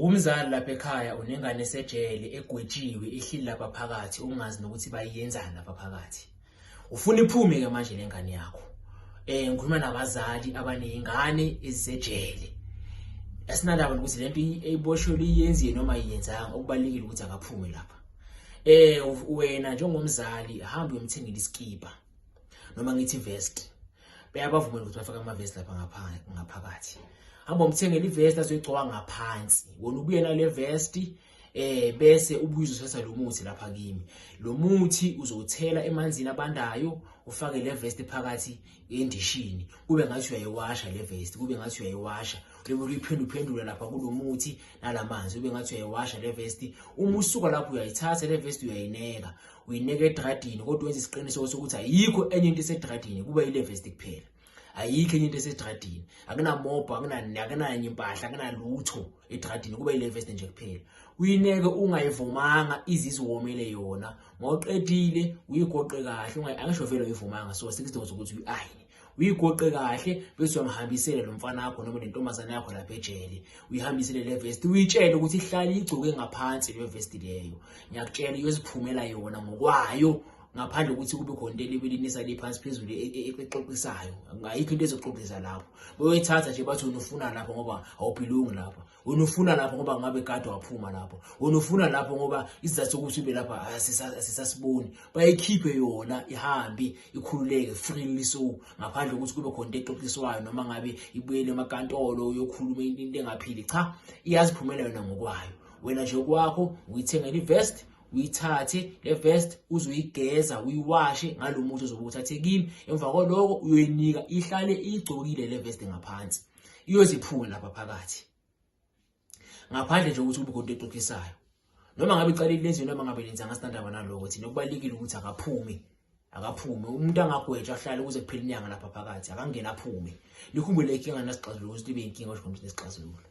Umzali lapha ekhaya unengane esejele egwetshiwe ihlili lapha phakathi ungazi nokuthi bayiyenzani lapha phakathi. Ufuna iphume ke manje lengane yakho. Ngikhuluma nabazali abanezingane ezisejele. Asinandaba ukuthi lento eyiboshwe iyenziwe noma ayiyenzanga, okubalekile ukuthi akaphume lapha. Wena njengomzali hamba uyomthengela iskipa noma ngithi vest. Bayabavumela ukuthi bafake ama vest lapha ngaphakathi. Hamba umthengele ivest azoyigcoba ngaphansi. Wona ubuye nale vest bese ubuye uzothatha lo muthi lapha kimi. Lo muthi uzowuthela emanzini abandayo, ufake le vest phakathi endishini. Kube ngathi uyayiwasha le vest, kube ngathi uyayiwasha. Bebe uyiphendula lapha kulo muthi nalamanzi, ube ngathi uyayiwasha le vest. Uma usuka lapho uyayithatha le vest uyayineka. Uyineka edradini kodwa wenza isiqinisekiso sokuthi ayikho enye into esedradini, kuba ile vest kuphela. Ayikho enye into esedradini, akunamobo, akunanye impahla, akunalutho edradini, kuba ile vest nje kuphela. Uyineke ungayivumanga iziziwomele yona. Mawuqedile uyigoqe kahle, angisho vele uyivumanga, so 60 ukuthi uyi-ayine. Uyigoqe kahle bese uyamhambisela lo mfana wakho noma lentombazana yakho lapha ejele. Uyihambisele le vest, uyitshele ukuthi ihlale igcoke ngaphansi le vest leyo. Ngiyakutshela uyoziphumela yona ngokwayo, ngaphandle ukuthi kube khona into elibelinisa lephansi phezulu exoxisayo. Ngayikho into ezoxoxisa lapho. Uyithatha nje bathi unufuna lapho ngoba awuphilungu lapho. Unufuna lapho ngoba ngabe kade waphuma lapho. Unufuna lapho ngoba isizathu sokuthi ube lapha asisasiboni. Bayikhiphe yona ihambe ikhululeke freely, so ngaphandle ukuthi kube khona into exoxiswayo noma ngabe ibuyele emankantolo uyokhuluma into engaphili. Cha, iyaziphumela yona ngokwayo. Wena nje kwakho uyithengela ivest, uyithathe le vest uzoyigeza uyiwashe ngalo muthi ozobe uthathe kimi. Emva kwaloko uyoyinika ihlale igcokile le vest ngaphansi, iyoziphuma lapha phakathi, ngaphandle nje ukuthi kube khona into exoxisayo. Noma ngabe icalile lenziwe noma ngabe lenzanga standaba naloko thina kubalekile ukuthi akaphume. Umuntu angagwetshwa ahlale kuze kuphele inyanga lapha phakathi, akangena aphume. Likhumbule inkinga nasixazululo ukuthi ibe inkinga osho ukuthi nesixazululo.